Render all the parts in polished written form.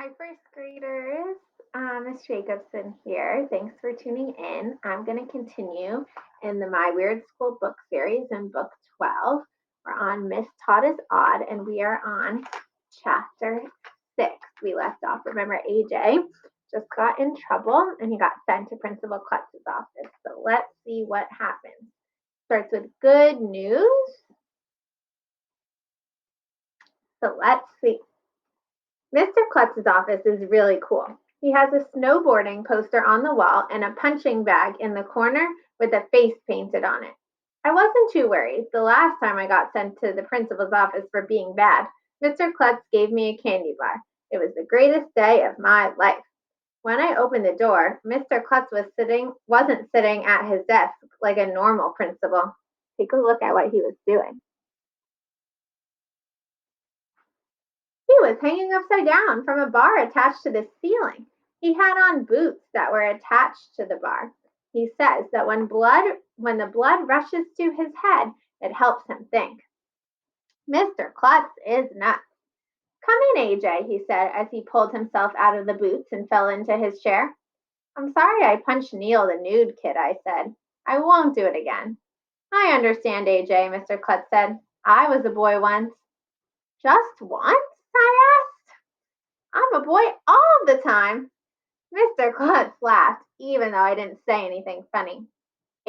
Hi, first graders. Miss Jacobson here. Thanks for tuning in. I'm going to continue in the My Weird School book series in book 12. We're on Miss Todd Is Odd, and we are on chapter 6. We left off. Remember, AJ just got in trouble and he got sent to Principal Klutz's office. So let's see what happens. Starts with good news. So let's see. Mr. Klutz's office is really cool. He has a snowboarding poster on the wall and a punching bag in the corner with a face painted on it. I wasn't too worried. The last time I got sent to the principal's office for being bad, Mr. Klutz gave me a candy bar. It was the greatest day of my life. When I opened the door, Mr. Klutz wasn't sitting at his desk like a normal principal. Take a look at what he was doing. He was hanging upside down from a bar attached to the ceiling. He had on boots that were attached to the bar. He says that when the blood rushes to his head, it helps him think. Mr. Klutz is nuts. Come in, AJ, he said as he pulled himself out of the boots and fell into his chair. I'm sorry I punched Neil, the nude kid, I said. I won't do it again. I understand, AJ, Mr. Klutz said. I was a boy once. Just once? I asked. I'm a boy all the time. Mr. Klutz laughed, even though I didn't say anything funny.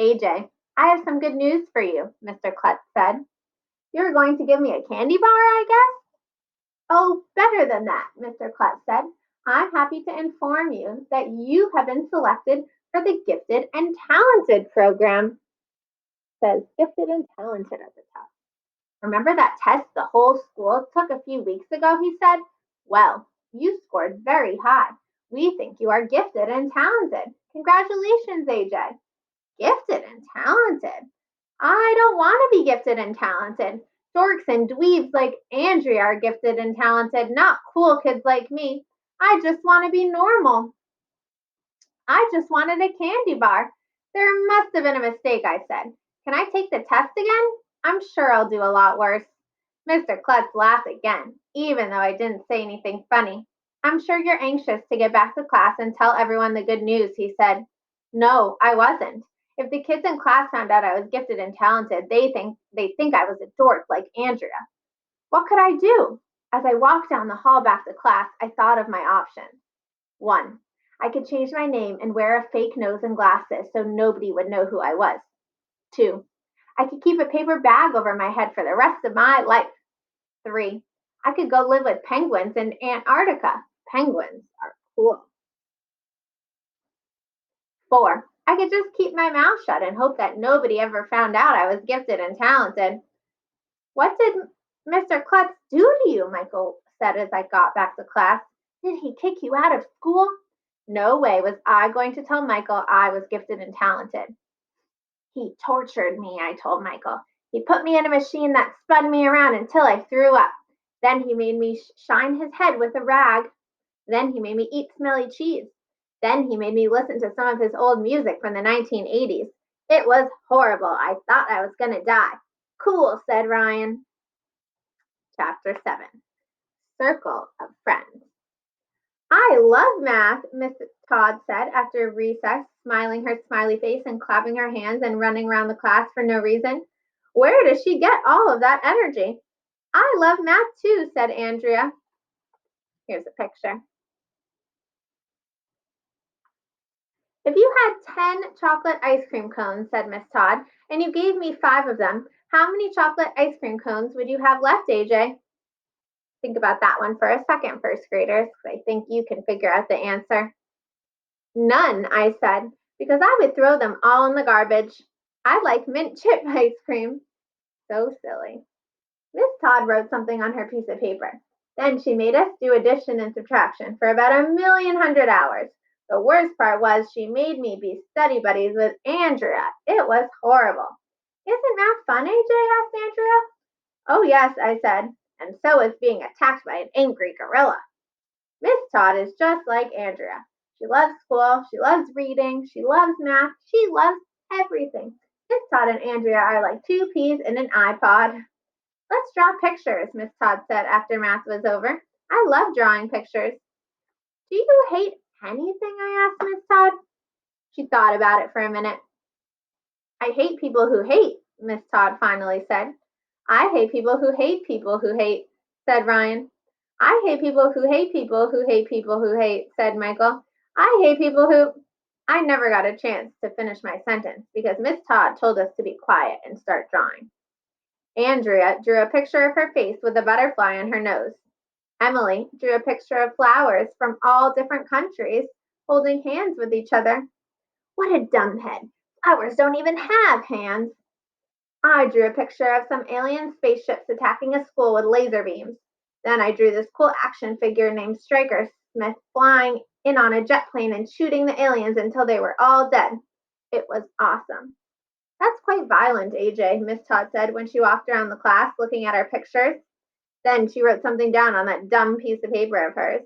AJ, I have some good news for you, Mr. Klutz said. You're going to give me a candy bar, I guess? Oh, better than that, Mr. Klutz said. I'm happy to inform you that you have been selected for the Gifted and Talented program. It says Gifted and Talented at the top. Remember that test the whole school took a few weeks ago, he said? Well, you scored very high. We think you are gifted and talented. Congratulations, AJ. Gifted and talented? I don't want to be gifted and talented. Dorks and dweebs like Andrea are gifted and talented, not cool kids like me. I just want to be normal. I just wanted a candy bar. There must have been a mistake, I said. Can I take the test again? I'm sure I'll do a lot worse. Mr. Klutz laughed again, even though I didn't say anything funny. I'm sure you're anxious to get back to class and tell everyone the good news, he said. No, I wasn't. If the kids in class found out I was gifted and talented, they'd think I was a dork like Andrea. What could I do? As I walked down the hall back to class, I thought of my options. 1. I could change my name and wear a fake nose and glasses so nobody would know who I was. 2. I could keep a paper bag over my head for the rest of my life. 3. I could go live with penguins in Antarctica. Penguins are cool. 4. I could just keep my mouth shut and hope that nobody ever found out I was gifted and talented. What did Mr. Klutz do to you? Michael said as I got back to class. Did he kick you out of school? No way was I going to tell Michael I was gifted and talented. He tortured me, I told Michael. He put me in a machine that spun me around until I threw up. Then he made me shine his head with a rag. Then he made me eat smelly cheese. Then he made me listen to some of his old music from the 1980s. It was horrible. I thought I was going to die. Cool, said Ryan. Chapter 7. Circle of Friends. I love math, Miss Todd said after recess, smiling her smiley face and clapping her hands and running around the class for no reason. Where does she get all of that energy? I love math too, said Andrea. Here's a picture. If you had 10 chocolate ice cream cones, said Miss Todd, and you gave me 5 of them, how many chocolate ice cream cones would you have left, AJ? Think about that one for a second, first graders, because I think you can figure out the answer. None, I said, because I would throw them all in the garbage. I like mint chip ice cream. So silly. Miss Todd wrote something on her piece of paper. Then she made us do addition and subtraction for about 1,100,000 hours. The worst part was she made me be study buddies with Andrea. It was horrible. Isn't math fun, AJ? Asked Andrea. Oh, yes, I said, and so is being attacked by an angry gorilla. Miss Todd is just like Andrea. She loves school, she loves reading, she loves math, she loves everything. Miss Todd and Andrea are like 2 peas in an iPod. Let's draw pictures, Miss Todd said after math was over. I love drawing pictures. Do you hate anything? I asked Miss Todd. She thought about it for a minute. I hate people who hate, Miss Todd finally said. I hate people who hate people who hate, said Ryan. I hate people who hate people who hate people who hate, said Michael. I hate people who. I never got a chance to finish my sentence because Miss Todd told us to be quiet and start drawing. Andrea drew a picture of her face with a butterfly on her nose. Emily drew a picture of flowers from all different countries holding hands with each other. What a dumbhead! Flowers don't even have hands. I drew a picture of some alien spaceships attacking a school with laser beams. Then I drew this cool action figure named Striker Smith flying in on a jet plane and shooting the aliens until they were all dead. It was awesome. That's quite violent, AJ, Miss Todd said when she walked around the class looking at our pictures. Then she wrote something down on that dumb piece of paper of hers.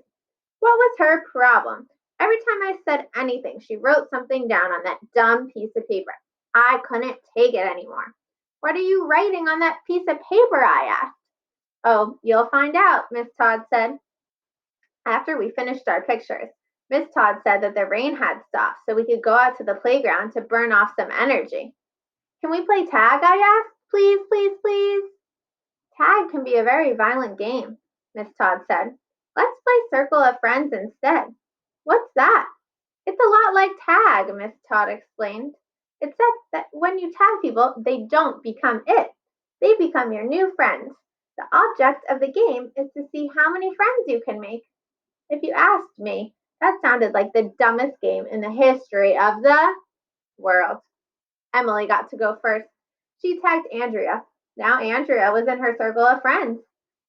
What was her problem? Every time I said anything, she wrote something down on that dumb piece of paper. I couldn't take it anymore. What are you writing on that piece of paper? I asked. Oh, you'll find out, Miss Todd said. After we finished our pictures, Miss Todd said that the rain had stopped so we could go out to the playground to burn off some energy. Can we play tag? I asked. Please, please, please. Tag can be a very violent game, Miss Todd said. Let's play Circle of Friends instead. What's that? It's a lot like tag, Miss Todd explained. It says that when you tag people, they don't become it. They become your new friends. The object of the game is to see how many friends you can make. If you asked me, that sounded like the dumbest game in the history of the world. Emily got to go first. She tagged Andrea. Now Andrea was in her circle of friends.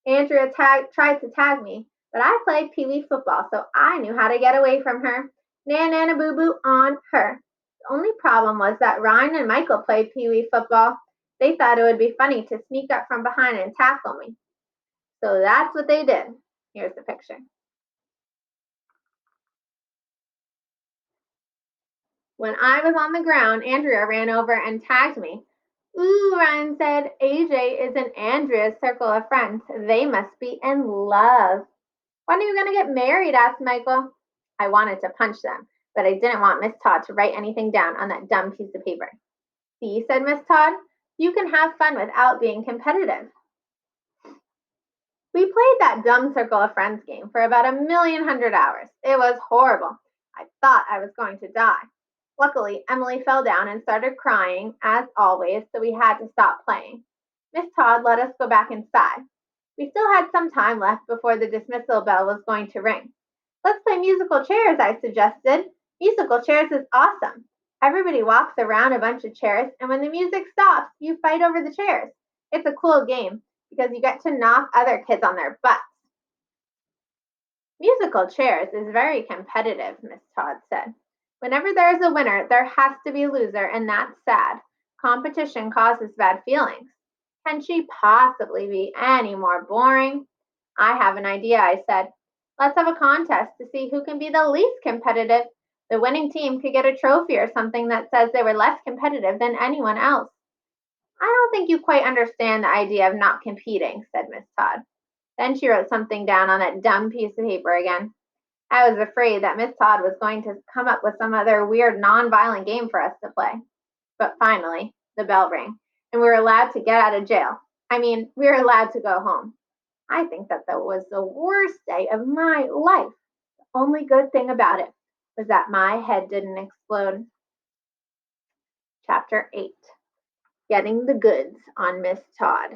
Andrea tried to tag me, but I played Pee Wee football, so I knew how to get away from her. Nana boo boo on her. The only problem was that Ryan and Michael played Pee Wee football. They thought it would be funny to sneak up from behind and tackle me. So that's what they did. Here's the picture. When I was on the ground, Andrea ran over and tagged me. Ooh, Ryan said, AJ is in Andrea's circle of friends. They must be in love. When are you going to get married? Asked Michael. I wanted to punch them, but I didn't want Miss Todd to write anything down on that dumb piece of paper. See, said Miss Todd, you can have fun without being competitive. We played that dumb circle of friends game for about 1,100,000 hours. It was horrible. I thought I was going to die. Luckily, Emily fell down and started crying, as always, so we had to stop playing. Miss Todd let us go back inside. We still had some time left before the dismissal bell was going to ring. Let's play musical chairs, I suggested. Musical chairs is awesome. Everybody walks around a bunch of chairs, and when the music stops, you fight over the chairs. It's a cool game because you get to knock other kids on their butts. Musical chairs is very competitive, Miss Todd said. Whenever there is a winner, there has to be a loser, and that's sad. Competition causes bad feelings. Can she possibly be any more boring? I have an idea, I said. Let's have a contest to see who can be the least competitive. The winning team could get a trophy or something that says they were less competitive than anyone else. I don't think you quite understand the idea of not competing, said Miss Todd. Then she wrote something down on that dumb piece of paper again. I was afraid that Miss Todd was going to come up with some other weird non-violent game for us to play. But finally, the bell rang, and we were allowed to get out of jail. We were allowed to go home. I think that was the worst day of my life. The only good thing about it was that my head didn't explode. Chapter 8. Getting the goods on Miss Todd.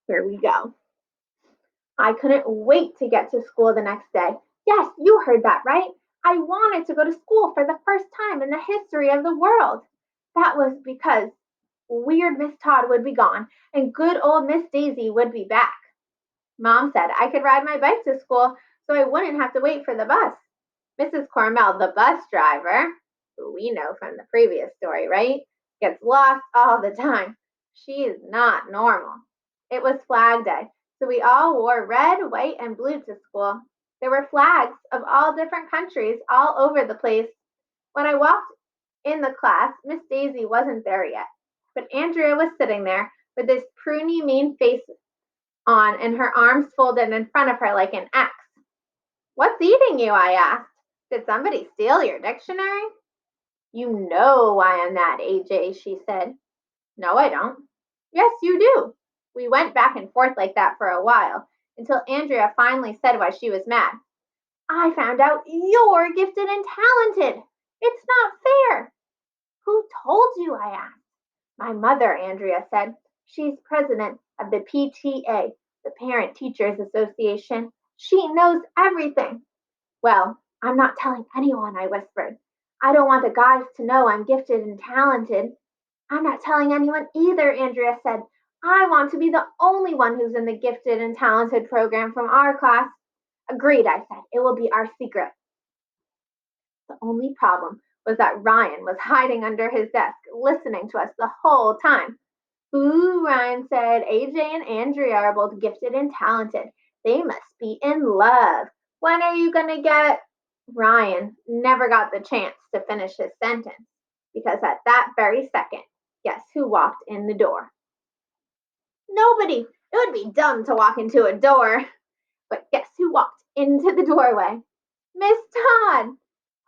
Here we go. I couldn't wait to get to school the next day. Yes, you heard that right. I wanted to go to school for the first time in the history of the world. That was because weird Miss Todd would be gone and good old Miss Daisy would be back. Mom said I could ride my bike to school so I wouldn't have to wait for the bus. Mrs. Cormel, the bus driver, who we know from the previous story, right, gets lost all the time. She is not normal. It was Flag Day, so we all wore red, white, and blue to school. There were flags of all different countries all over the place. When I walked in the class, Miss Daisy wasn't there yet, but Andrea was sitting there with this pruny, mean face on and her arms folded in front of her like an X. What's eating you? I asked. Did somebody steal your dictionary? You know why I'm mad, AJ, she said. No, I don't. Yes, you do. We went back and forth like that for a while until Andrea finally said why she was mad. I found out you're gifted and talented. It's not fair. Who told you? I asked. My mother, Andrea said. She's president of the PTA, the Parent Teachers Association. She knows everything. Well, I'm not telling anyone, I whispered. I don't want the guys to know I'm gifted and talented. I'm not telling anyone either, Andrea said. I want to be the only one who's in the gifted and talented program from our class. Agreed, I said. It will be our secret. The only problem was that Ryan was hiding under his desk, listening to us the whole time. Ooh, Ryan said, AJ and Andrea are both gifted and talented. They must be in love. When are you going to get? Ryan never got the chance to finish his sentence because at that very second, guess who walked in the door? Nobody. It would be dumb to walk into a door. But guess who walked into the doorway? Miss Todd.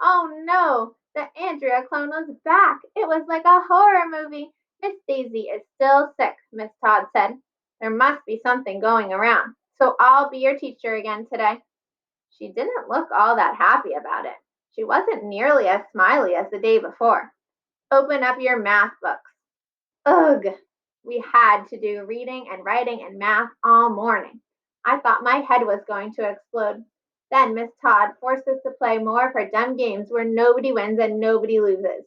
Oh no, the Andrea clone was back. It was like a horror movie. Miss Daisy is still sick, Miss Todd said. There must be something going around, so I'll be your teacher again today. She didn't look all that happy about it. She wasn't nearly as smiley as the day before. Open up your math books. Ugh! We had to do reading and writing and math all morning. I thought my head was going to explode. Then Miss Todd forced us to play more of her dumb games where nobody wins and nobody loses.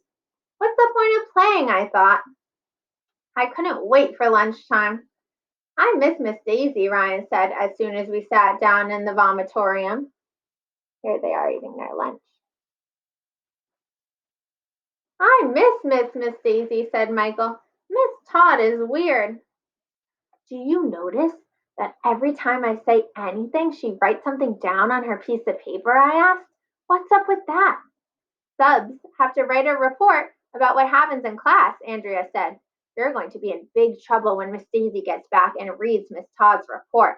What's the point of playing? I thought. I couldn't wait for lunchtime. I miss Miss Daisy, Ryan said as soon as we sat down in the vomitorium. Here they are eating their lunch. I Miss Daisy, said Michael. Miss Todd is weird. Do you notice that every time I say anything, she writes something down on her piece of paper? I asked. What's up with that? Subs have to write a report about what happens in class, Andrea said. You're going to be in big trouble when Miss Daisy gets back and reads Miss Todd's report.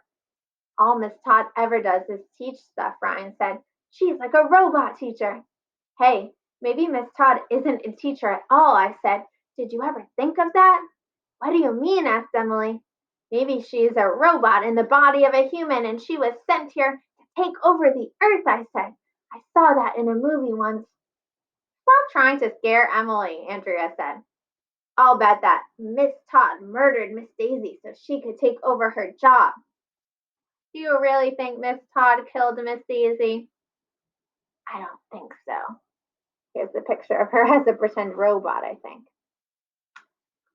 All Miss Todd ever does is teach stuff, Ryan said. She's like a robot teacher. Hey, maybe Miss Todd isn't a teacher at all, I said. Did you ever think of that? What do you mean? Asked Emily. Maybe she's a robot in the body of a human and she was sent here to take over the earth, I said. I saw that in a movie once. Stop trying to scare Emily, Andrea said. I'll bet that Miss Todd murdered Miss Daisy so she could take over her job. Do you really think Miss Todd killed Miss Daisy? I don't think so. Here's the picture of her as a pretend robot, I think.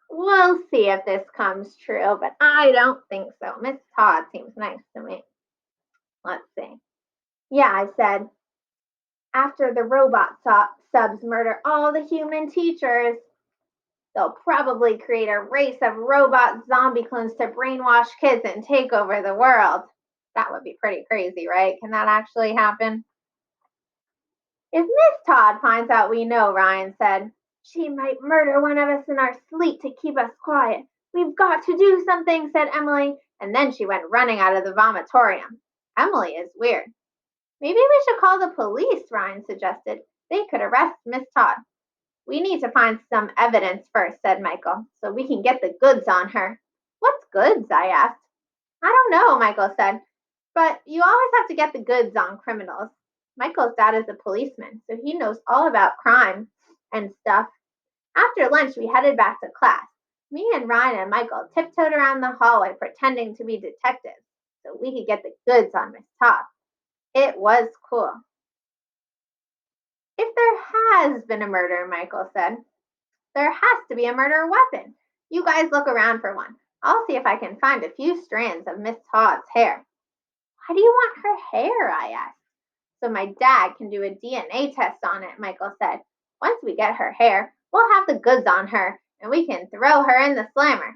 We'll see if this comes true, but I don't think so. Miss Todd seems nice to me. Let's see. Yeah, I said, after the robot subs murder all the human teachers, they'll probably create a race of robot zombie clones to brainwash kids and take over the world. That would be pretty crazy, right? Can that actually happen? If Miss Todd finds out we know, Ryan said, she might murder one of us in our sleep to keep us quiet. We've got to do something, said Emily, and then she went running out of the vomitorium. Emily is weird. Maybe we should call the police, Ryan suggested. They could arrest Miss Todd. We need to find some evidence first, said Michael, so we can get the goods on her. What's goods? I asked. I don't know, Michael said, but you always have to get the goods on criminals. Michael's dad is a policeman, so he knows all about crime and stuff. After lunch, we headed back to class. Me and Ryan and Michael tiptoed around the hallway pretending to be detectives so we could get the goods on Miss Todd. It was cool. If there has been a murder, Michael said, there has to be a murder weapon. You guys look around for one. I'll see if I can find a few strands of Miss Todd's hair. Why do you want her hair? I asked. So my dad can do a DNA test on it, Michael said. Once we get her hair, we'll have the goods on her and we can throw her in the slammer.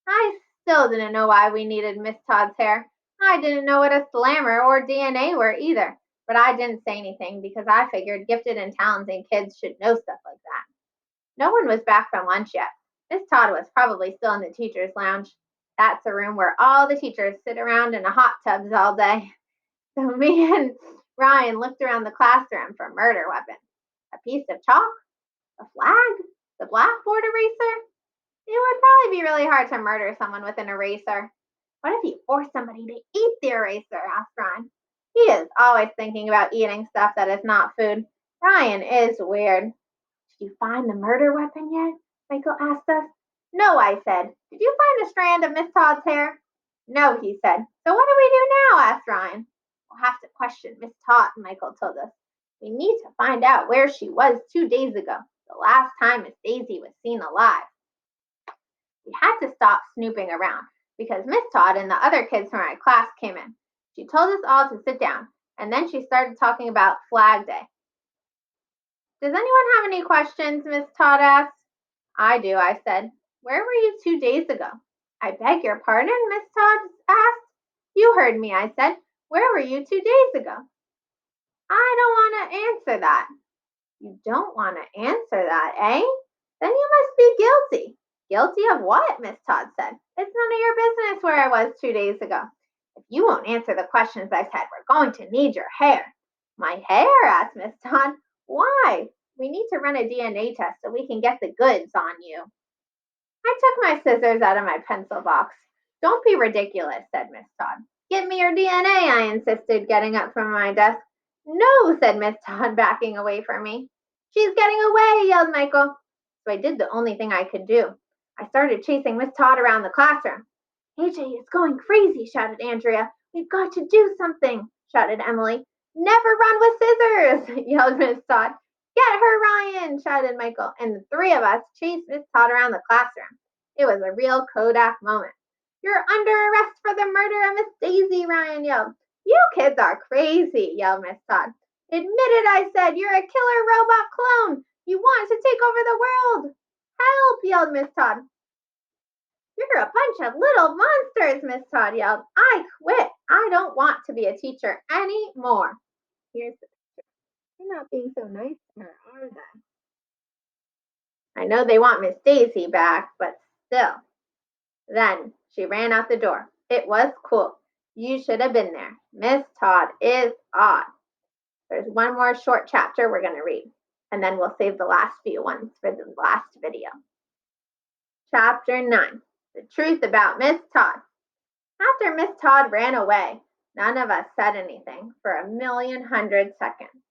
I still didn't know why we needed Miss Todd's hair. I didn't know what a slammer or DNA were either, but I didn't say anything because I figured gifted and talented kids should know stuff like that. No one was back from lunch yet. Miss Todd was probably still in the teacher's lounge. That's a room where all the teachers sit around in a hot tubs all day. So me and Ryan looked around the classroom for murder weapons. A piece of chalk? A flag? The blackboard eraser? It would probably be really hard to murder someone with an eraser. What if he forced somebody to eat the eraser? Asked Ryan. He is always thinking about eating stuff that is not food. Ryan is weird. Did you find the murder weapon yet? Michael asked us. No, I said. Did you find a strand of Miss Todd's hair? No, he said. So what do we do now? Asked Ryan. We'll have to question Miss Todd, Michael told us. We need to find out where she was 2 days ago, the last time Miss Daisy was seen alive. We had to stop snooping around because Miss Todd and the other kids from our class came in. She told us all to sit down, and then she started talking about Flag Day. Does anyone have any questions? Miss Todd asked. I do, I said. Where were you 2 days ago? I beg your pardon, Miss Todd asked. You heard me, I said. Where were you 2 days ago? I don't want to answer that. You don't want to answer that, eh? Then you must be guilty. Guilty of what? Miss Todd said. It's none of your business where I was 2 days ago. If you won't answer the questions I said, we're going to need your hair. My hair? Asked Miss Todd. Why? We need to run a DNA test so we can get the goods on you. I took my scissors out of my pencil box. Don't be ridiculous, said Miss Todd. Give me your DNA, I insisted, getting up from my desk. No, said Miss Todd, backing away from me. She's getting away, yelled Michael. So I did the only thing I could do. I started chasing Miss Todd around the classroom. AJ is going crazy, shouted Andrea. We've got to do something, shouted Emily. Never run with scissors, yelled Miss Todd. Get her, Ryan, shouted Michael, and the three of us chased Miss Todd around the classroom. It was a real Kodak moment. You're under arrest for the murder of Miss Daisy, Ryan yelled. You kids are crazy, yelled Miss Todd. Admit it, I said. You're a killer robot clone. You want to take over the world. Help, yelled Miss Todd. You're a bunch of little monsters, Miss Todd yelled. I quit. I don't want to be a teacher anymore. Here's the picture. They're not being so nice to her, are they? I know they want Miss Daisy back, but still. Then she ran out the door. It was cool. You should have been there. Miss Todd is odd. There's one more short chapter we're going to read, and then we'll save the last few ones for the last video. Chapter 9. The Truth About Miss Todd. After Miss Todd ran away, none of us said anything for 1,100,000 seconds.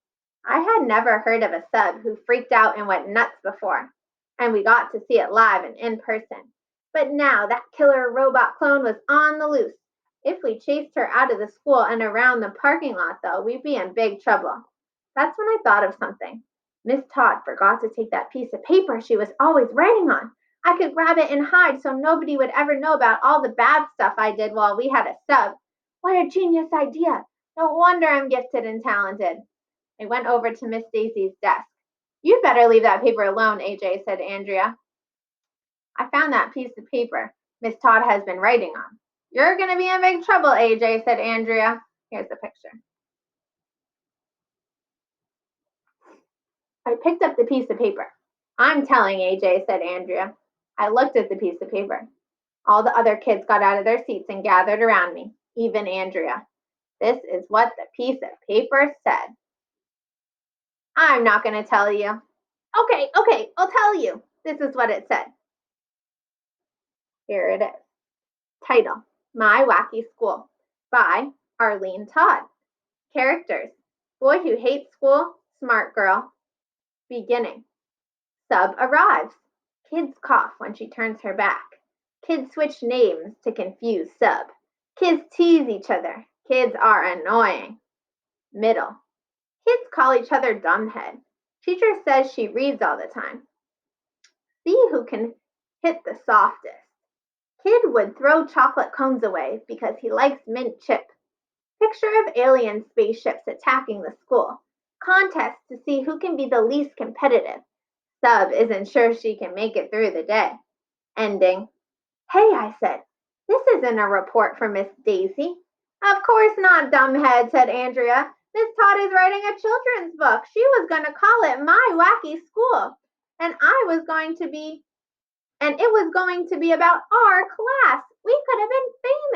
I had never heard of a sub who freaked out and went nuts before, and we got to see it live and in person. But now that killer robot clone was on the loose. If we chased her out of the school and around the parking lot, though, we'd be in big trouble. That's when I thought of something. Miss Todd forgot to take that piece of paper she was always writing on. I could grab it and hide so nobody would ever know about all the bad stuff I did while we had a sub. What a genius idea. No wonder I'm gifted and talented. I went over to Miss Daisy's desk. You'd better leave that paper alone, AJ, said Andrea. I found that piece of paper Miss Todd has been writing on. You're going to be in big trouble, AJ, said Andrea. Here's the picture. I picked up the piece of paper. I'm telling AJ, said Andrea. I looked at the piece of paper. All the other kids got out of their seats and gathered around me, even Andrea. This is what the piece of paper said. I'm not going to tell you. Okay, I'll tell you. This is what it said. Here it is. Title, My Wacky School, by Arlene Todd. Characters, boy who hates school, smart girl. Beginning, sub arrives. Kids cough when she turns her back. Kids switch names to confuse sub. Kids tease each other. Kids are annoying. Middle, kids call each other dumbhead. Teacher says she reads all the time. See who can hit the softest. Kid would throw chocolate cones away because he likes mint chip. Picture of alien spaceships attacking the school. Contest to see who can be the least competitive. Sub isn't sure she can make it through the day. Ending. Hey, I said, this isn't a report for Miss Daisy. Of course not, dumbhead, said Andrea. Miss Todd is writing a children's book. She was going to call it My Wacky School. And it was going to be about our class. We could have been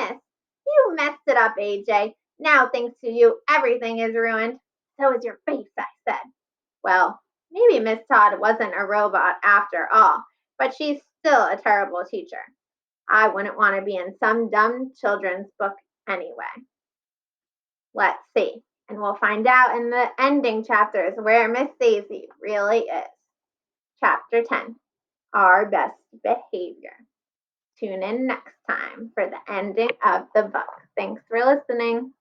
famous. You messed it up, AJ. Now, thanks to you, everything is ruined. So is your face, I said. Well, maybe Miss Todd wasn't a robot after all, but she's still a terrible teacher. I wouldn't want to be in some dumb children's book anyway. Let's see. And we'll find out in the ending chapters where Miss Daisy really is. Chapter 10, Our Best Behavior. Tune in next time for the ending of the book. Thanks for listening.